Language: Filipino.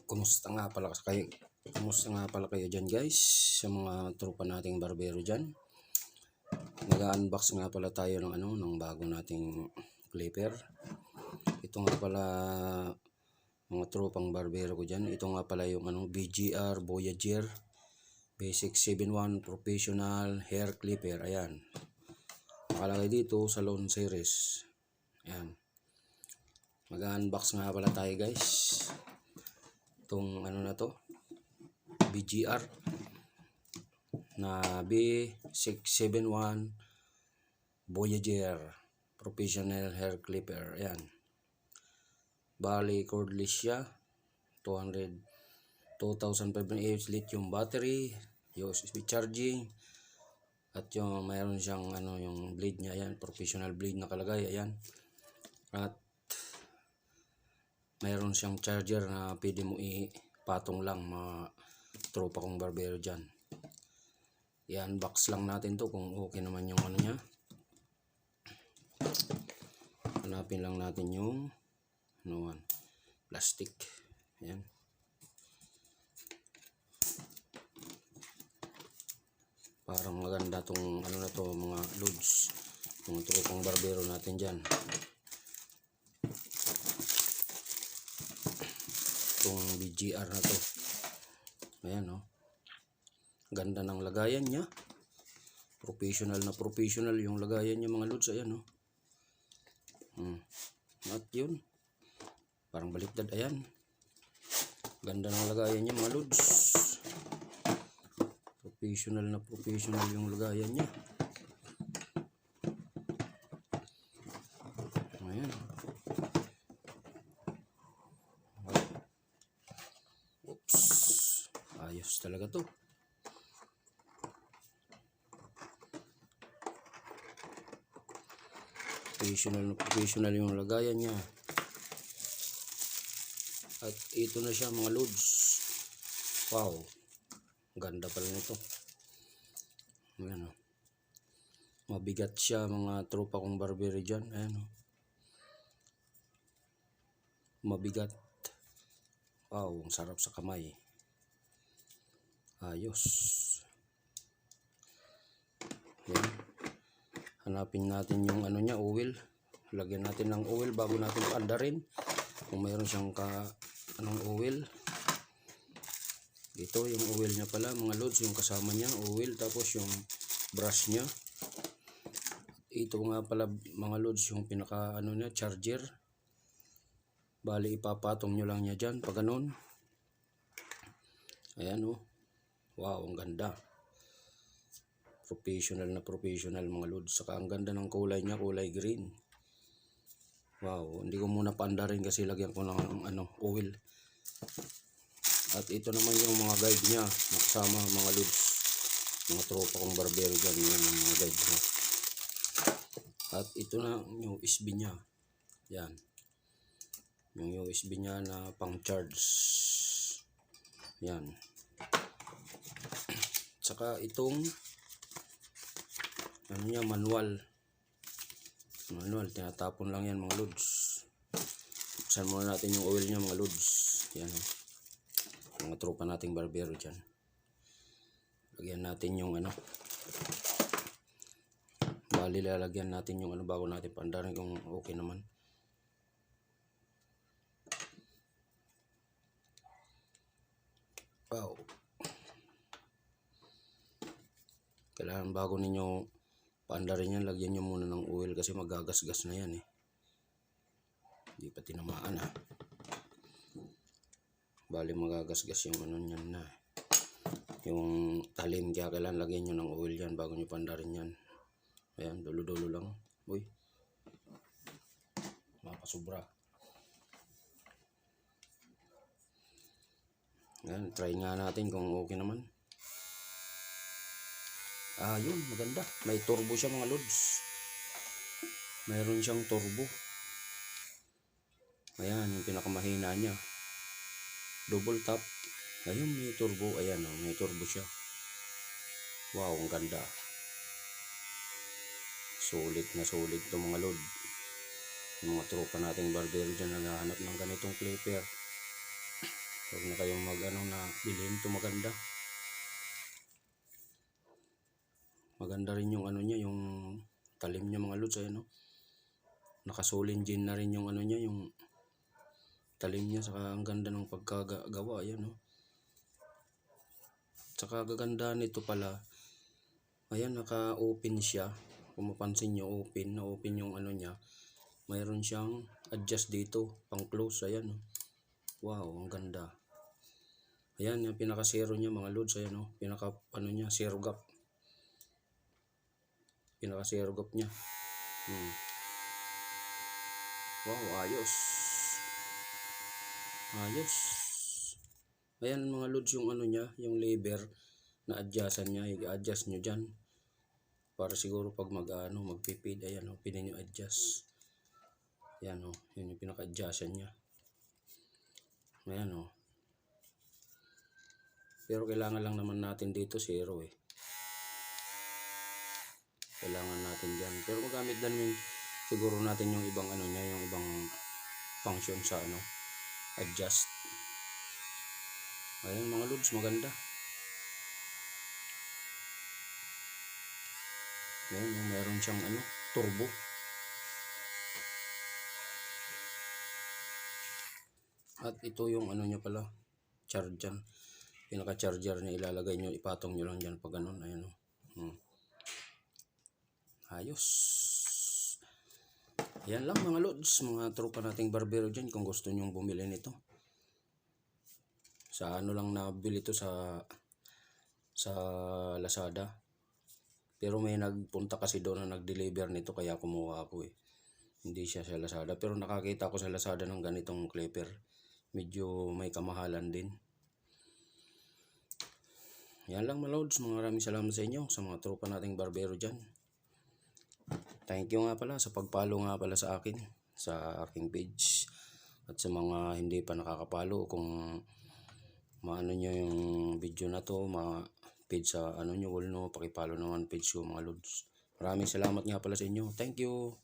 Kumusta nga pala kayo? Kumusta nga pala kayo dyan guys? Sa mga tropa nating barbero dyan. Nag-unbox nga pala tayo ng bago nating clipper. Ito nga pala mga tropang barbero ko dyan. Ito nga pala yung BGR Voyager Basic 7-1 Professional Hair Clipper. Ayan. Nakalagay dito sa Lone Series. Ayan. Mag-unbox nga pala tayo guys. Itong na to, BGR na B671 Voyager Professional Hair Clipper. Ayan. Bali cordless siya. 2500 mAh lithium battery, USB charging, at yung mayroon siyang yung blade niya. Ayan, professional blade nakalagay. Ayan. At mayroon siyang charger na pwede mo ipatong lang, mga tropa kong barbero dyan. I-unbox lang natin to kung okay naman yung niya. Hanapin lang natin yung plastic. Ayan. Parang maganda tong na to, mga loads, mga tropang barbero natin dyan. Itong BGR na to. Ayan ganda ng lagayan niya. Professional na professional yung lagayan niya mga loads. Ayan At yun, parang baliktad. Ayan, ganda ng lagayan niya mga loads. Professional na professional yung lagayan niya. Ayan. Oops, ayos talaga to. Professional na professional yung lagayan niya. At ito na siya mga loads. Wow, ganda pala nito. Ayan mabigat siya mga tropa kong barbero dyan. Ayan mabigat. Wow, ang sarap sa kamay. Ayos. Ayan. Hanapin natin yung niya, oil. Lagyan natin ng oil bago natin paandarin. Kung mayroon siyang oil. Ito yung oil niya pala mga loads, yung kasama niya oil, tapos yung brush niya. Ito nga pala mga loads yung pinaka niya, charger. Bali ipapatong nyo lang niya dyan pag ganun. Ayan wow, ang ganda. Professional na professional mga loads. Saka ang ganda ng kulay niya, kulay green. Wow, hindi ko muna paandarin kasi lagyan ko ng oil. At ito naman yung mga guide niya na kasama mga loads. Mga tropa kong barbero dyan, yung mga guide niya. At ito na yung USB niya. Yan. Yung USB niya na pang charge. Yan. Saka itong niya, manual. Tinatapon lang yan mga loads. Buksan muna natin yung oil niya mga loads. Yan mga tropa nating barbero dyan. Lagyan natin yung bali lalagyan natin yung bago natin paandarin kung okay naman. Wow, kailangan bago ninyo paandarin yan, lagyan nyo muna ng oil kasi magagasgas na yan hindi pa tinamaan bali magagasgas yung niyan na yung talim, kaya kailangan lagyan nyo ng oil yan bago nyo paandarin yan. Ayan, dulo-dulo lang. Uy, mapasubra. Ayan, try nga natin kung okay naman. Yun, maganda. May turbo siya mga loads. Mayroon siyang turbo. Ayan, yung pinakamahina niya. Double tap. Ayun, may turbo. Ayan may turbo siya. Wow, ang ganda. Sulit na sulit to mga load. Yung mga tropa nating barbero dyan naghahanap ng ganitong clipper. Huwag na kayong mag ano na bilhin to, maganda. Maganda rin yung ano niya, yung talim niya mga lods, ayan, no? Nakasolin din na rin yung ano niya, yung talim niya, saka ang ganda ng pagkagawa, ayan, no? Saka gaganda nito pala, ayan, naka-open siya. Kung mapansin nyo, na-open yung ano niya. Mayroon siyang adjust dito, pang close, ayan, no? Wow, ang ganda. Ayan, yung pinaka-zero niya mga lods, ayan, no? Pinaka, ano niya, zero gap. Pinaka-zero gap niya. Wow, ayos. Ayos. Ayan mga lods, yung ano niya, yung lever na adjustan niya, i-adjust nyo dyan. Para siguro pag magpipid, ayan, o, pwede nyo adjust. Ayan, o, yun yung pinaka-adjustan niya. Ayan, o. Pero kailangan lang naman natin dito zero, eh. Kailangan natin dyan. Pero magamit din siguro natin yung ibang ano niya, yung ibang function sa ano, adjust. Ayan mga lods, maganda. Ayan, yung meron siyang ano, turbo. At ito yung ano niya pala, charge dyan. Pinaka-charger niya, ilalagay nyo, ipatong nyo lang dyan pag ganun. Ayan, o. Ayos. Ayan lang mga lods, mga tropa nating barbero dyan, kung gusto nyong bumili nito. Sa ano lang nabili to, sa Lazada. Pero may nagpunta kasi doon na nag-deliver nito, kaya kumuha ako, eh. Hindi siya sa Lazada. Pero nakakita ko sa Lazada ng ganitong clipper. Medyo may kamahalan din. Yan lang mga lods. Maraming salamat sa inyo, sa mga tropa nating barbero dyan. Thank you nga pala sa pag-follow nga pala sa akin, sa aking page. At sa mga hindi pa nakakapalo, kung maano nyo yung video na to, page sa ano nyo, wall no, pakipalo naman page ko mga lods. Maraming salamat nga pala sa inyo. Thank you.